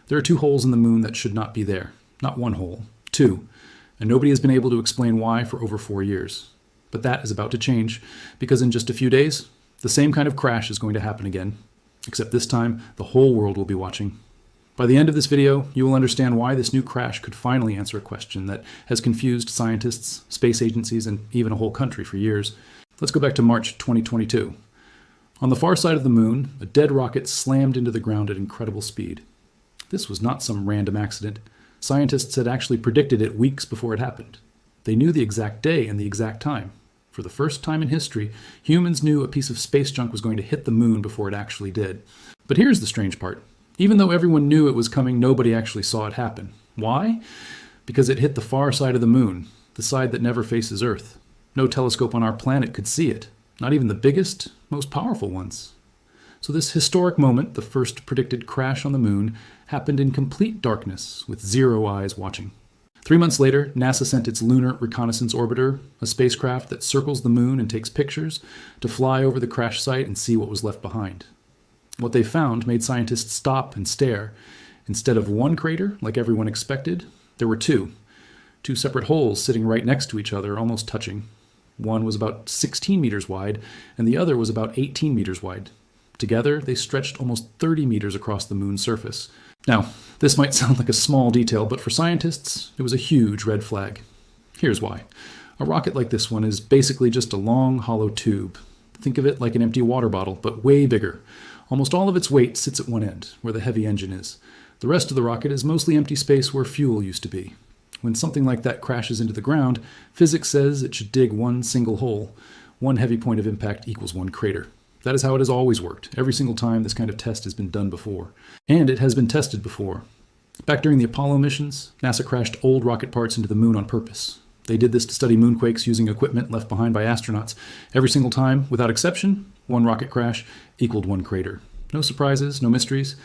There are two holes in the moon that should not be there. Not one hole, two. And nobody has been able to explain why for over 4 years. But that is about to change, because in just a few days, the same kind of crash is going to happen again. Except this time, the whole world will be watching. By the end of this video, you will understand why this new crash could finally answer a question that has confused scientists, space agencies, and even a whole country for years. Let's go back to March 2022. On the far side of the moon, a dead rocket slammed into the ground at incredible speed. This was not some random accident. Scientists had actually predicted it weeks before it happened. They knew the exact day and the exact time. For the first time in history, humans knew a piece of space junk was going to hit the moon before it actually did. But here's the strange part. Even though everyone knew it was coming, nobody actually saw it happen. Why? Because it hit the far side of the moon, the side that never faces Earth. No telescope on our planet could see it, not even the biggest, most powerful ones. So this historic moment, the first predicted crash on the moon, happened in complete darkness with zero eyes watching. 3 months later, NASA sent its Lunar Reconnaissance Orbiter, a spacecraft that circles the moon and takes pictures, to fly over the crash site and see what was left behind. What they found made scientists stop and stare. Instead of one crater, like everyone expected, there were two. Two separate holes sitting right next to each other, almost touching. One was about 16 meters wide, and the other was about 18 meters wide. Together, they stretched almost 30 meters across the moon's surface. Now, this might sound like a small detail, but for scientists, it was a huge red flag. Here's why. A rocket like this one is basically just a long, hollow tube. Think of it like an empty water bottle, but way bigger. Almost all of its weight sits at one end, where the heavy engine is. The rest of the rocket is mostly empty space where fuel used to be. When something like that crashes into the ground, physics says it should dig one single hole. One heavy point of impact equals one crater. That is how it has always worked, every single time this kind of test has been done before. And it has been tested before. Back during the Apollo missions, NASA crashed old rocket parts into the moon on purpose. They did this to study moonquakes using equipment left behind by astronauts. Every single time, without exception, one rocket crash equaled one crater. No surprises, no mysteries,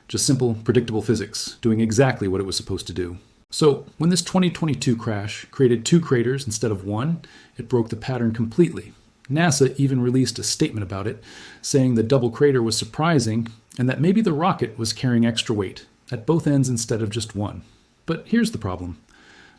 just simple, predictable physics, doing exactly what it was supposed to do. So, when this 2022 crash created two craters instead of one, it broke the pattern completely. NASA even released a statement about it, saying the double crater was surprising and that maybe the rocket was carrying extra weight, at both ends instead of just one. But here's the problem.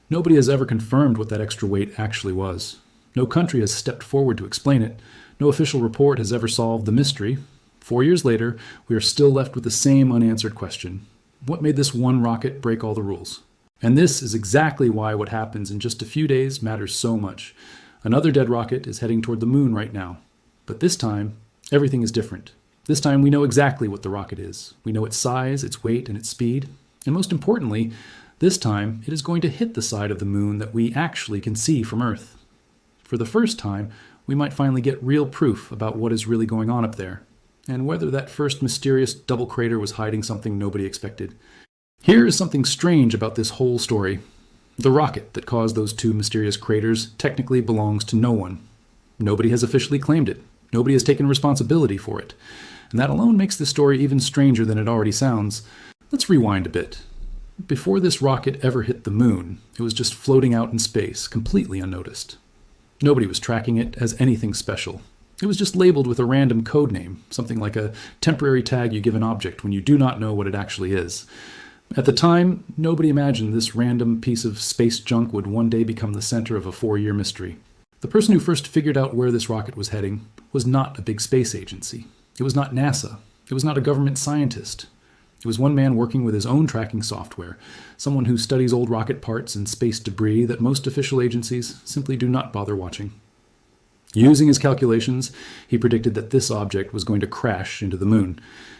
Nobody has ever confirmed what that extra weight actually was. No country has stepped forward to explain it. No official report has ever solved the mystery. 4 years later, we are still left with the same unanswered question. What made this one rocket break all the rules? And this is exactly why what happens in just a few days matters so much. Another dead rocket is heading toward the moon right now. But this time, everything is different. This time we know exactly what the rocket is. We know its size, its weight, and its speed. And most importantly, this time it is going to hit the side of the moon that we actually can see from Earth. For the first time, we might finally get real proof about what is really going on up there, and whether that first mysterious double crater was hiding something nobody expected. Here is something strange about this whole story. The rocket that caused those two mysterious craters technically belongs to no one. Nobody has officially claimed it. Nobody has taken responsibility for it. And that alone makes this story even stranger than it already sounds. Let's rewind a bit. Before this rocket ever hit the moon, it was just floating out in space, completely unnoticed. Nobody was tracking it as anything special. It was just labeled with a random code name, something like a temporary tag you give an object when you do not know what it actually is. At the time, nobody imagined this random piece of space junk would one day become the center of a 4-year mystery. The person who first figured out where this rocket was heading was not a big space agency. It was not NASA. It was not a government scientist. It was one man working with his own tracking software, someone who studies old rocket parts and space debris that most official agencies simply do not bother watching. Using his calculations, he predicted that this object was going to crash into the moon,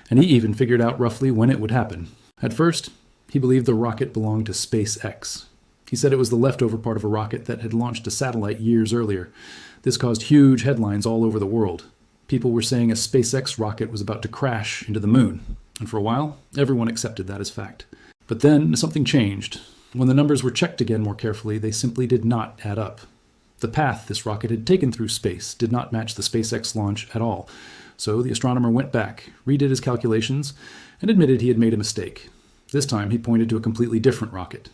and he even figured out roughly when it would happen. At first, he believed the rocket belonged to SpaceX. He said it was the leftover part of a rocket that had launched a satellite years earlier. This caused huge headlines all over the world. People were saying a SpaceX rocket was about to crash into the moon, and for a while, everyone accepted that as fact. But then something changed. When the numbers were checked again more carefully, they simply did not add up. The path this rocket had taken through space did not match the SpaceX launch at all. So the astronomer went back, redid his calculations, and admitted he had made a mistake. This time he pointed to a completely different rocket.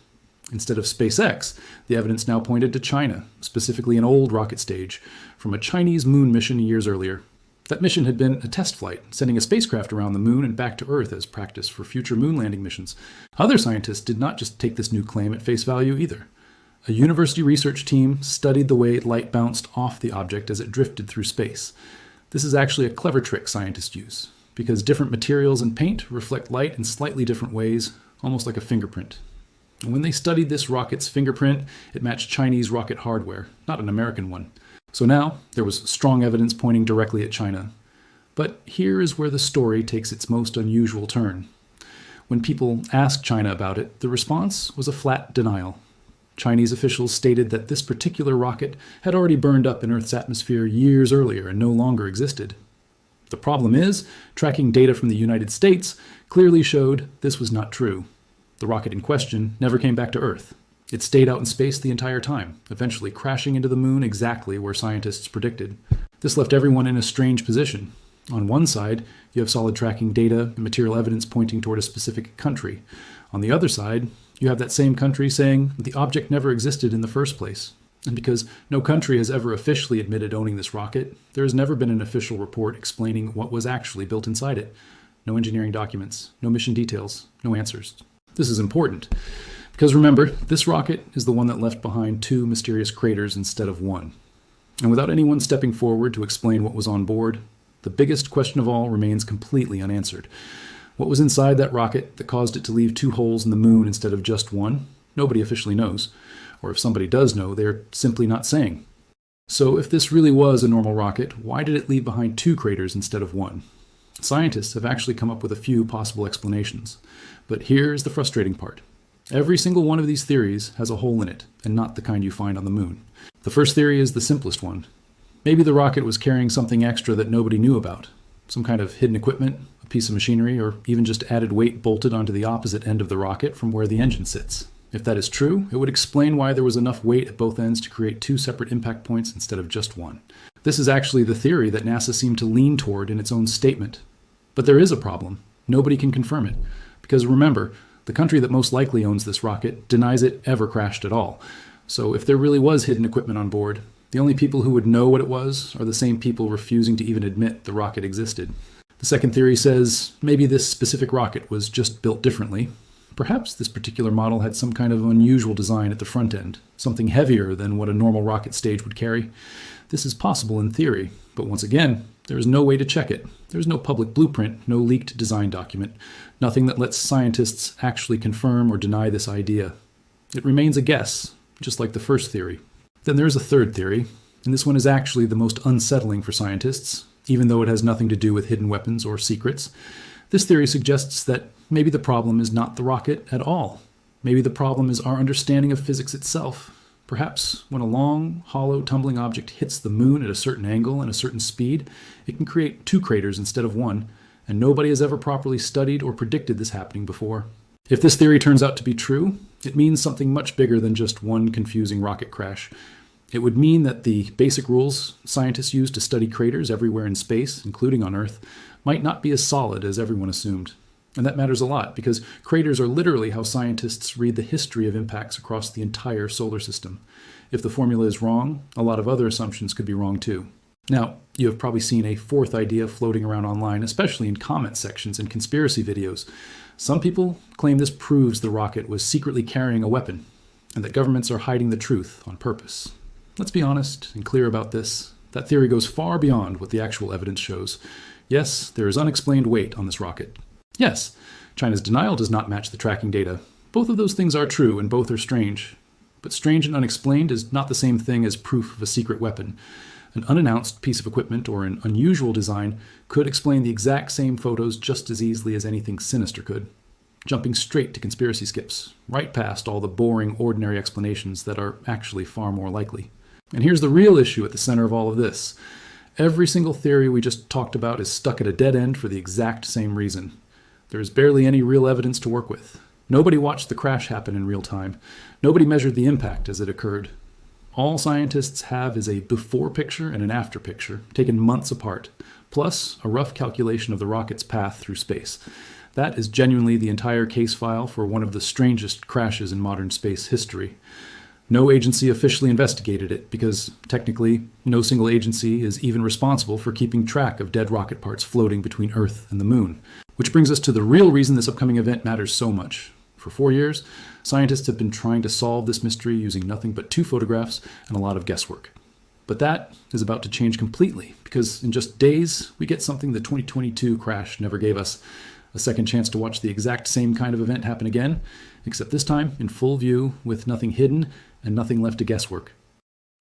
Instead of SpaceX, the evidence now pointed to China, specifically an old rocket stage from a Chinese moon mission years earlier. That mission had been a test flight, sending a spacecraft around the moon and back to Earth as practice for future moon landing missions. Other scientists did not just take this new claim at face value either. A university research team studied the way light bounced off the object as it drifted through space. This is actually a clever trick scientists use, because different materials and paint reflect light in slightly different ways, almost like a fingerprint. And when they studied this rocket's fingerprint, it matched Chinese rocket hardware, not an American one. So now, there was strong evidence pointing directly at China. But here is where the story takes its most unusual turn. When people asked China about it, the response was a flat denial. Chinese officials stated that this particular rocket had already burned up in Earth's atmosphere years earlier and no longer existed. The problem is, tracking data from the United States clearly showed this was not true. The rocket in question never came back to Earth. It stayed out in space the entire time, eventually crashing into the moon exactly where scientists predicted. This left everyone in a strange position. On one side, you have solid tracking data and material evidence pointing toward a specific country. On the other side, you have that same country saying the object never existed in the first place. And because no country has ever officially admitted owning this rocket, there has never been an official report explaining what was actually built inside it. No engineering documents, no mission details, no answers. This is important. Because remember, this rocket is the one that left behind 2 mysterious craters instead of 1. And without anyone stepping forward to explain what was on board, the biggest question of all remains completely unanswered. What was inside that rocket that caused it to leave 2 holes in the moon instead of just 1? Nobody officially knows. Or if somebody does know, they're simply not saying. So if this really was a normal rocket, why did it leave behind 2 craters instead of 1? Scientists have actually come up with a few possible explanations. But here's the frustrating part. Every single one of these theories has a hole in it, and not the kind you find on the moon. The first theory is the simplest one. Maybe the rocket was carrying something extra that nobody knew about. Some kind of hidden equipment, a piece of machinery, or even just added weight bolted onto the opposite end of the rocket from where the engine sits. If that is true, it would explain why there was enough weight at both ends to create 2 separate impact points instead of just 1. This is actually the theory that NASA seemed to lean toward in its own statement. But there is a problem. Nobody can confirm it. Because remember, the country that most likely owns this rocket denies it ever crashed at all. So if there really was hidden equipment on board, the only people who would know what it was are the same people refusing to even admit the rocket existed. The second theory says maybe this specific rocket was just built differently. Perhaps this particular model had some kind of unusual design at the front end, something heavier than what a normal rocket stage would carry. This is possible in theory, but once again, there is no way to check it. There is no public blueprint, no leaked design document, nothing that lets scientists actually confirm or deny this idea. It remains a guess, just like the first theory. Then there is a third theory, and this one is actually the most unsettling for scientists, even though it has nothing to do with hidden weapons or secrets. This theory suggests that maybe the problem is not the rocket at all. Maybe the problem is our understanding of physics itself. Perhaps when a long, hollow, tumbling object hits the moon at a certain angle and a certain speed, it can create 2 craters instead of 1, and nobody has ever properly studied or predicted this happening before. If this theory turns out to be true, it means something much bigger than just one confusing rocket crash. It would mean that the basic rules scientists use to study craters everywhere in space, including on Earth, might not be as solid as everyone assumed. And that matters a lot, because craters are literally how scientists read the history of impacts across the entire solar system. If the formula is wrong, a lot of other assumptions could be wrong too. Now, you have probably seen a fourth idea floating around online, especially in comment sections and conspiracy videos. Some people claim this proves the rocket was secretly carrying a weapon, and that governments are hiding the truth on purpose. Let's be honest and clear about this. That theory goes far beyond what the actual evidence shows. Yes, there is unexplained weight on this rocket. Yes, China's denial does not match the tracking data. Both of those things are true, and both are strange. But strange and unexplained is not the same thing as proof of a secret weapon. An unannounced piece of equipment or an unusual design could explain the exact same photos just as easily as anything sinister could, jumping straight to conspiracy skips, right past all the boring, ordinary explanations that are actually far more likely. And here's the real issue at the center of all of this. Every single theory we just talked about is stuck at a dead end for the exact same reason. There is barely any real evidence to work with. Nobody watched the crash happen in real time. Nobody measured the impact as it occurred. All scientists have is a before picture and an after picture, taken months apart, plus a rough calculation of the rocket's path through space. That is genuinely the entire case file for one of the strangest crashes in modern space history. No agency officially investigated it because, technically, no single agency is even responsible for keeping track of dead rocket parts floating between Earth and the Moon. Which brings us to the real reason this upcoming event matters so much. For 4 years, scientists have been trying to solve this mystery using nothing but 2 photographs and a lot of guesswork. But that is about to change completely, because in just days, we get something the 2022 crash never gave us. A second chance to watch the exact same kind of event happen again, except this time in full view with nothing hidden and nothing left to guesswork.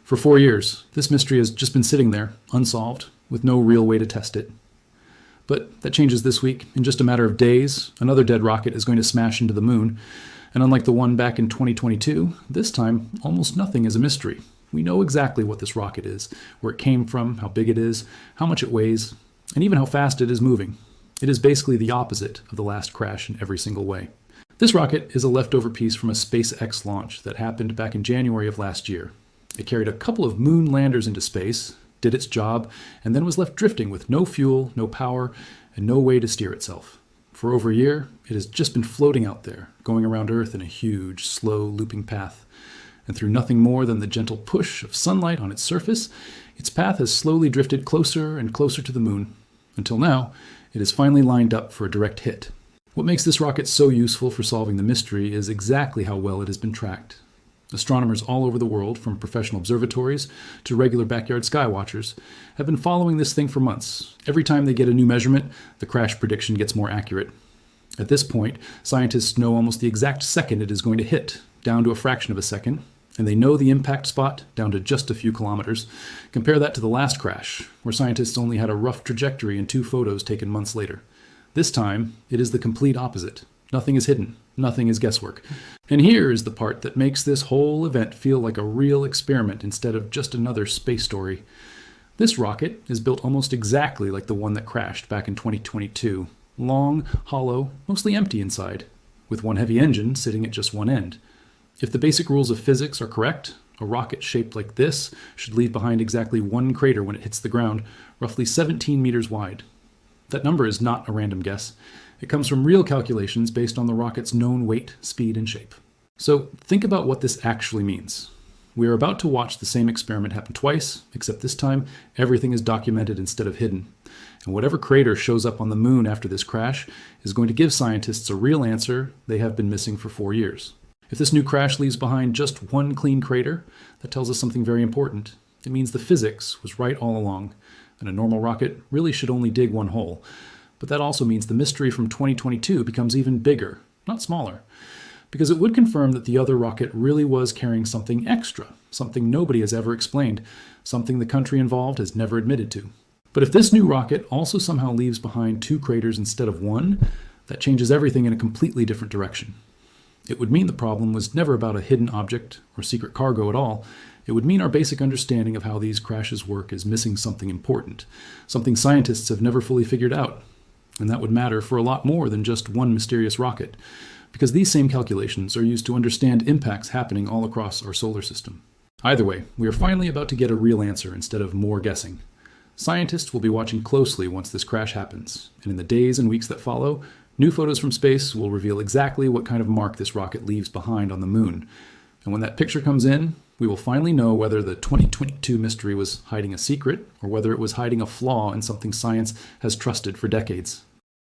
For 4 years, this mystery has just been sitting there, unsolved, with no real way to test it. But that changes this week. In just a matter of days, another dead rocket is going to smash into the moon. And unlike the one back in 2022, this time, almost nothing is a mystery. We know exactly what this rocket is, where it came from, how big it is, how much it weighs, and even how fast it is moving. It is basically the opposite of the last crash in every single way. This rocket is a leftover piece from a SpaceX launch that happened back in January of last year. It carried a couple of moon landers into space, did its job, and then was left drifting with no fuel, no power, and no way to steer itself. For over a year, it has just been floating out there, going around Earth in a huge, slow, looping path. And through nothing more than the gentle push of sunlight on its surface, its path has slowly drifted closer and closer to the moon, until now, it is finally lined up for a direct hit. What makes this rocket so useful for solving the mystery is exactly how well it has been tracked. Astronomers all over the world, from professional observatories to regular backyard sky watchers, have been following this thing for months. Every time they get a new measurement, the crash prediction gets more accurate. At this point, scientists know almost the exact second it is going to hit, down to a fraction of a second, and they know the impact spot down to just a few kilometers. Compare that to the last crash, where scientists only had a rough trajectory and 2 photos taken months later. This time, it is the complete opposite. Nothing is hidden. Nothing is guesswork. And here is the part that makes this whole event feel like a real experiment instead of just another space story. This rocket is built almost exactly like the one that crashed back in 2022. Long, hollow, mostly empty inside, with one heavy engine sitting at just one end. If the basic rules of physics are correct, a rocket shaped like this should leave behind exactly 1 crater when it hits the ground, roughly 17 meters wide. That number is not a random guess. It comes from real calculations based on the rocket's known weight, speed, and shape. So think about what this actually means. We are about to watch the same experiment happen twice, except this time everything is documented instead of hidden. And whatever crater shows up on the moon after this crash is going to give scientists a real answer they have been missing for 4 years. If this new crash leaves behind just 1 clean crater, that tells us something very important. It means the physics was right all along, and a normal rocket really should only dig 1 hole. But that also means the mystery from 2022 becomes even bigger, not smaller, because it would confirm that the other rocket really was carrying something extra, something nobody has ever explained, something the country involved has never admitted to. But if this new rocket also somehow leaves behind 2 craters instead of 1, that changes everything in a completely different direction. It would mean the problem was never about a hidden object or secret cargo at all. It would mean our basic understanding of how these crashes work is missing something important, something scientists have never fully figured out. And that would matter for a lot more than just 1 mysterious rocket, because these same calculations are used to understand impacts happening all across our solar system. Either way, we are finally about to get a real answer instead of more guessing. Scientists will be watching closely once this crash happens, and in the days and weeks that follow, new photos from space will reveal exactly what kind of mark this rocket leaves behind on the moon. And when that picture comes in, we will finally know whether the 2022 mystery was hiding a secret or whether it was hiding a flaw in something science has trusted for decades.